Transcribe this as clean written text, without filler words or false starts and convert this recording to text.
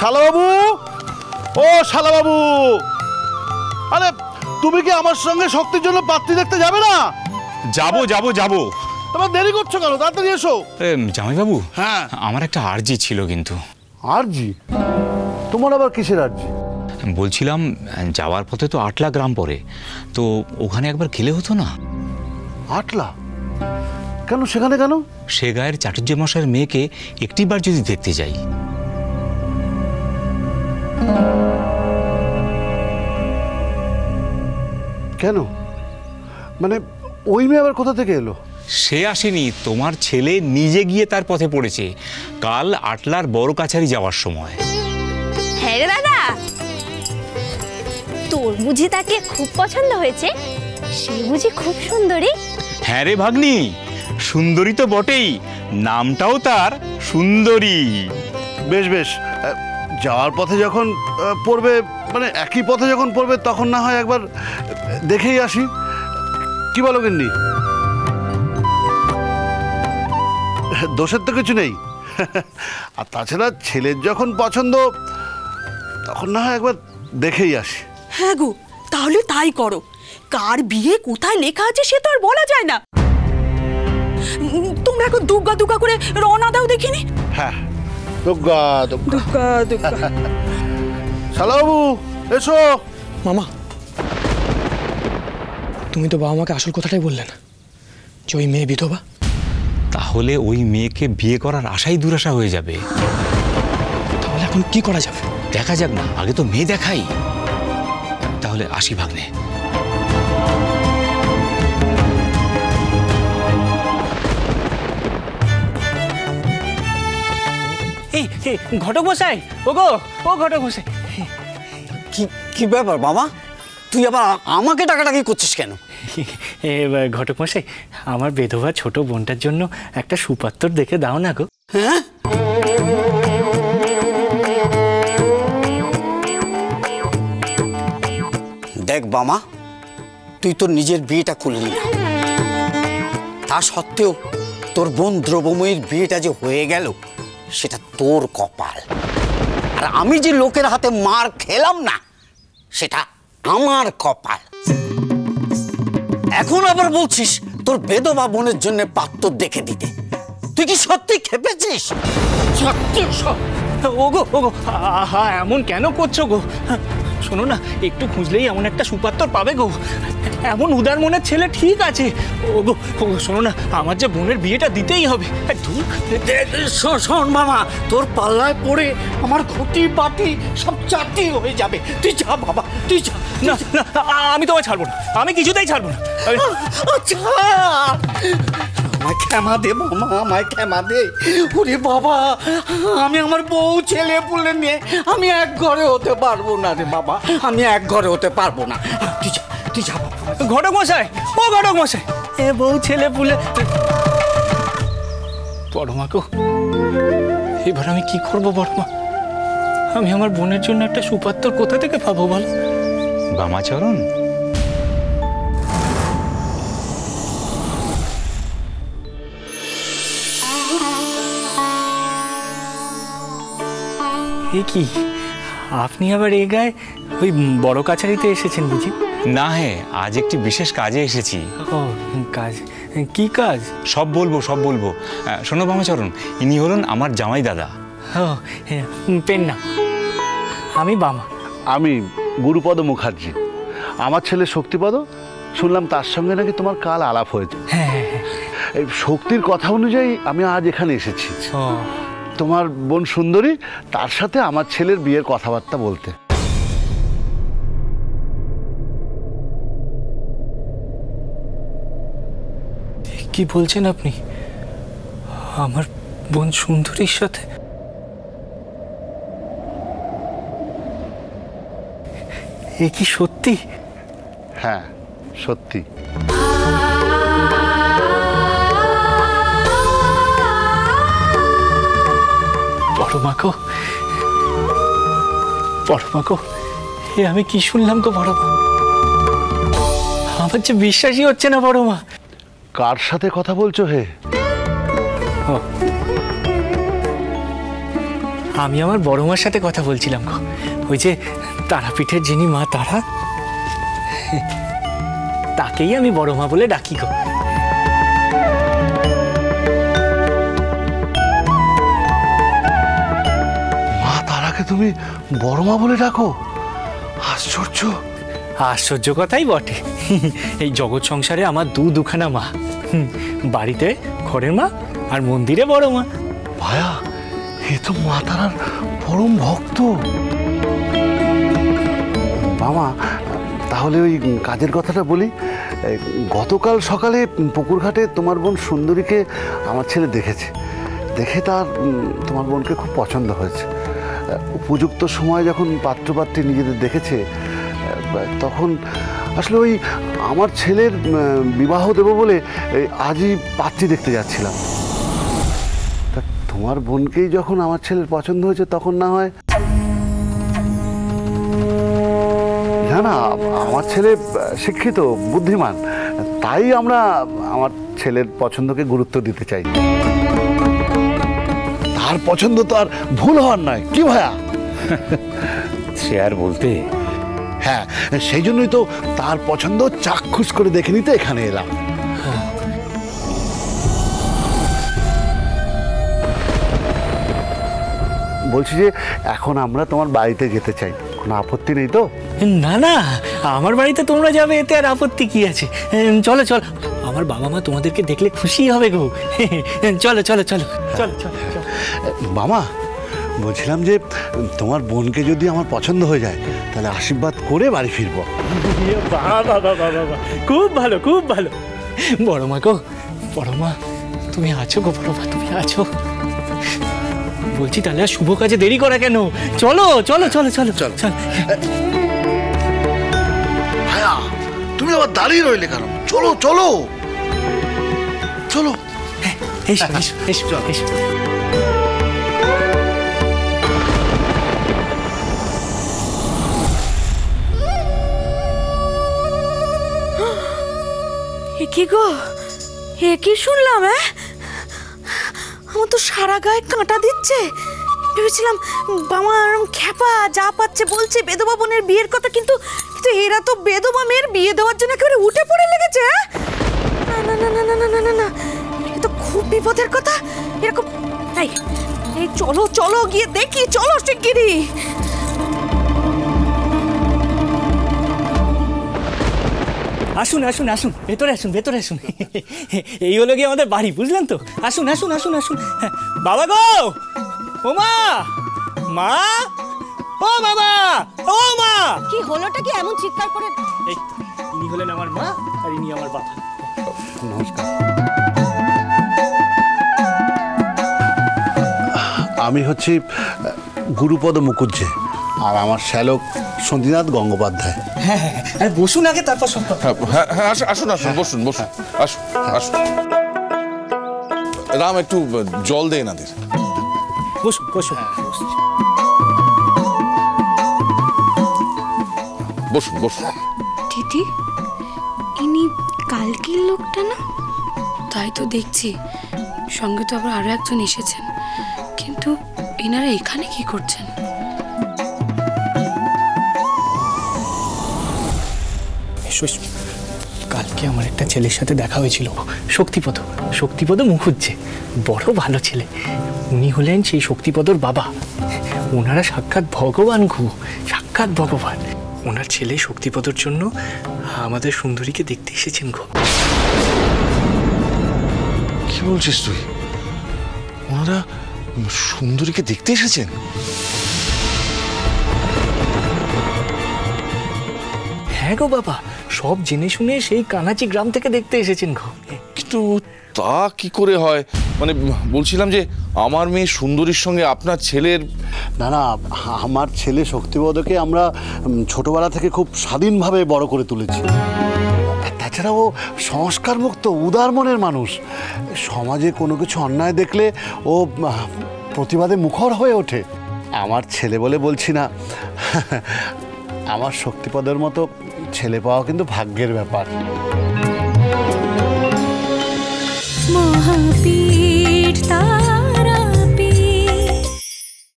শালাবাবু, ও শালাবাবু, আরে তুমি কি আমার সঙ্গে শক্তির জন্য পাত্রী দেখতে যাবে না? যাবো যাবো যাবো। তোমার দেরি করছো কেন? তাড়াতাড়ি এসো। জামাইবাবু, হ্যাঁ, আমার একটা আর্জি ছিল। কিন্তু আর্জি? তোমার আবার কিসের আর্জি? বলছিলাম, যাওয়ার পথে তো আটলা গ্রাম পড়ে, তো ওখানে একবার গেলে হতো না? আটলা? কেন, সেখানে কেন? সে গায়ের চাটুর্য মশাইয়ের মেয়েকে একটিবার যদি দেখতে যাই। কেন, মানে ওই মেয়ে আবার কোথা থেকে এলো? সে আসেনি, তোমার ছেলে নিজে গিয়ে তার পথে পড়েছে কাল আটলার বড় কাছারি যাওয়ার সময়। হ্যাঁ রে দাদা, তোর বুঝি তাকে খুব পছন্দ হয়েছে? সে বুঝি খুব সুন্দরী? হ্যাঁ রে ভাগ্নি, সুন্দরী তো বটেই, নামটাও তার সুন্দরী। বেশ বেশ, যাওয়ার পথে যখন পড়বে, মানে একই পথে যখন পড়বে, তখন না হয় একবার দেখেই আসি, কি বলো গিন্নি? দোষের তো কিছু নেই। আর তাছাড়া ছেলের যখন পছন্দ, তখন না হয় একবার দেখেই আসি। হ্যাঁ গো, তাহলে তাই করো। কার বিয়ে কোথায় লেখা আছে সে তো আর বলা যায় না। তোমরা এখন দুগ্গা দুগ্গা করে রওনা দাও দেখিনি। হ্যাঁ, দুগ্গা দুগ্গা দুগ্গা দুগ্গা। শালাবাবু, এসো। মামা, তুমি তো বাবা মাকে আসল কথাটাই বললে না, যে ওই মেয়ে বিধবা। তাহলে ওই মেয়েকে বিয়ে করার আশাই দুরাশা হয়ে যাবে। তাহলে এখন কি করা যাবে? দেখা যাক না, আগে তো মেয়ে দেখাই। তাহলে আসি ভাগ্নে। এই ঘটক মশাই, ওগো ও ঘটক মশাই। কি কি ব্যাপার বাবা, তুই আবার আমাকে টাকাটাকি করছিস কেন? ঘটক মশাই, আমার বেধবা ছোট বোনটার জন্য একটা সুপাত্র দেখে দাও না গো। হ্যাঁ, দেখ বাবা, তুই তোর নিজের বিয়েটা করলি না, তা সত্ত্বেও তোর বোন দ্রব্যময়ীর বিয়েটা যে হয়ে গেল, সেটা তোর কপাল। আর আমি যে লোকের হাতে মার খেলাম না, সেটা আমার কপাল। এখন আবার বলছিস তোর বেধবা বোনের জন্য পাত্র দেখে দিতে। তুই কি সত্যি খেপেছিস? সত্যি ওগো ওগো, আহা এমন কেন করছো গো? শোনো না, একটু খুঁজলেই এমন একটা সুপাত্র পাবে গো। এমন উদার মনের ছেলে ঠিক আছে। ওগো ওগো, শোনো না, আমার যে বোনের বিয়েটা দিতেই হবে। শোন মামা, তোর পাল্লায় পড়ে আমার ঘটি বাটি সব চাটি হয়ে যাবে। তুই যা বাবা, তুই যা। না না, আমি তোমায় ছাড়বো না, আমি কিছুতেই ছাড়বো না। আমায় ক্ষমা দে মামা, আমায় ক্ষমা দে। ওরে বাবা, আমি আমার বউ ছেলে পুলে নিয়ে আমি এক ঘরে হতে পারবো না রে বাবা, আমি এক ঘরে হতে পারবো না। তুই যা, তুই যা বাবা। ঘটক মশাই, ও ঘটক মশাই, এ বউ ছেলে পুলে। বড়মা গো, এবার আমি কি করবো বড়মা? আমি আমার বোনের জন্য একটা সুপাত্র কোথা থেকে পাবো বল? বামাচরণ, এ কি, আপনি আবার এ গায়ে ওই বড় কাছারিতে এসেছেন বুঝি? না হ্যাঁ, আজ একটি বিশেষ কাজে এসেছি। ও কাজ, কি কাজ? সব বলবো সব বলবো। শোনো বামাচরণ, ইনি হলেন আমার জামাই দাদা। ও পেন না, আমি বামা। আমি গুরুপদ মুখার্জি। আমার ছেলে শক্তিপদ, শুনলাম তার সঙ্গে নাকি তোমার কাল আলাপ হয়েছে। হ্যাঁ, এই শক্তির কথা অনুযায়ী আমি আজ এখানে এসেছি ও তোমার বোন সুন্দরী, তার সাথে আমার ছেলের বিয়ের কথাবার্তা বলতে। কি বলছেন আপনি? আমার বোন সুন্দরীর সাথে? এ কি সত্যি? হ্যাঁ সত্যি। বড়মা গো, এ আমি কি শুনলাম গো বড়মা? আমার যে বিশ্বাসই হচ্ছে না বড়মা। কার সাথে কথা বলছো হে? আমি আমার বড় মার সাথে কথা বলছিলাম গো, ওই যে তারাপীঠের যিনি মা তারা, তাকেই আমি বড় মা বলে ডাকি গো। মা তারাকে তুমি বড় মা বলে ডাকো? আশ্চর্য। আশ্চর্য কথাই বটে। এই জগৎ সংসারে আমার দুখানা মা, বাড়িতে ঘরের মা আর মন্দিরে বড় মা। ভায়া, এ তো মা তারার পরম ভক্ত। মামা, তাহলে ওই কাজের কথাটা বলি। গতকাল সকালে পুকুর ঘাটে তোমার বোন সুন্দরীকে আমার ছেলে দেখেছে। দেখে তার তোমার বোনকে খুব পছন্দ হয়েছে। উপযুক্ত সময় যখন পাত্রপাত্রী নিজেদের দেখেছে, তখন আসলে ওই আমার ছেলের বিবাহ দেবো বলে আজই পাত্রী দেখতে যাচ্ছিলাম। তা তোমার বোনকেই যখন আমার ছেলের পছন্দ হয়েছে, তখন না হয়। না না, আমার ছেলে শিক্ষিত, বুদ্ধিমান, তাই আমরা আমার ছেলের পছন্দকে গুরুত্ব দিতে চাই। তার পছন্দ তো আর ভুল হওয়ার নয়, কি ভাইয়া? সে আর বলতে। হ্যাঁ, সেই জন্যই তো তার পছন্দ চাক্ষুষ করে দেখে নিতে এখানে এলাম। বলছি যে এখন আমরা তোমার বাড়িতে যেতে চাই, কোনো আপত্তি নেই তো? না না, আমার বাড়িতে তোমরা যাবে, এতে আর আপত্তি কি আছে? চলো চলো, আমার বাবা মা তোমাদেরকে দেখলে খুশি হবে গো। চলো চলো চলো চলো চলো। মামা, বলছিলাম যে তোমার বোনকে যদি আমার পছন্দ হয়ে যায়, তাহলে আশীর্বাদ করে বাড়ি ফিরবো। বাবা বাবা বাবা, খুব ভালো খুব ভালো। বড় মা গো, বড় মা তুমি আছো গো, বড় মা তুমি আছো। বলছি তাহলে আর শুভ কাজে দেরি করা কেন? চলো চলো চলো চলো চলো চলো। ভাইয়া, তুমি আবার দাঁড়িয়ে রইলে কেন? চলো চলো চলো। এসো এসো এসো এসো। কি গো, এ কি শুনলাম? আমার তো সারা গায়ে কাঁটা দিচ্ছে। ভেবেছিলাম বাবা আরাম খ্যাপা যা পাচ্ছে বলছে বেদবা বোনের বিয়ের কথা, কিন্তু এরা তো বেদবা মেয়ের বিয়ে দেওয়ার জন্য একেবারে উঠে পড়ে লেগেছে। না না না না না না না না, এ তো খুব বিপদের কথা। এরকম এই চলো চলো গিয়ে দেখি, চলো শিগগিরই। আসুন আসুন আসুন, ভেতরে আসুন ভেতরে আসুন। এই হলো গিয়ে আমাদের বাড়ি, বুঝলেন তো? আসুন আসুন আসুন আসুন। বাবা গো, ও মা, মা, ও বাবা, ও মা। কি হলোটা কি এমন চিৎকার করে? এই ইনি হলেন আমার মা আর ইনি আমার বাবা। নমস্কার। আমি হচ্ছি গুরুপদ মুখুজ্জে, আর আমার শ্যালক সন্দীনাথ গঙ্গোপাধ্যায়। হ্যাঁ, বসুন আগে, তারপর সব। হ্যাঁ হ্যাঁ, আসুন আসুন, বসুন বসুন, আসুন আসুন। রাম, একটু জল দে এনাদের। বসুন বসুন। বসুন বসুন। দিদি, ইনি কালকের লোকটা না? তাই তো দেখছি, সঙ্গে তো আবার আরো একজন এসেছেন, কিন্তু এনারা এখানে কি করছেন? কালকে আমার একটা ছেলের সাথে দেখা হয়েছিল, শক্তিপদ, শক্তিপদ মুখুজ্জে, বড় ভালো ছেলে। উনি হলেন সেই শক্তিপদর বাবা। ওনারা সাক্ষাৎ ভগবান গো, সাক্ষাৎ ভগবান। ওনার ছেলে শক্তিপদর জন্য আমাদের সুন্দরীকে দেখতে এসেছেন গো। কি বলছিস তুই? ওনারা সুন্দরীকে দেখতে এসেছেন? হ্যাঁ গো বাবা, সব জেনে শুনে সেই কানাচি গ্রাম থেকে দেখতে এসেছেন গো। কিন্তু তা কি করে হয়? মানে বলছিলাম যে আমার মেয়ে সুন্দরীর সঙ্গে আপনার ছেলের। না না, আমার ছেলে শক্তিপদকে আমরা ছোটবেলা থেকে খুব স্বাধীনভাবে বড় করে তুলেছি। তাছাড়া ও সংস্কারমুক্ত, উদার মনের মানুষ। সমাজে কোনো কিছু অন্যায় দেখলে ও প্রতিবাদে মুখর হয়ে ওঠে। আমার ছেলে বলে বলছি না, আমার শক্তিপদের মতো ছেলে পাওয়া কিন্তু ভাগ্যের ব্যাপার। মহাবীর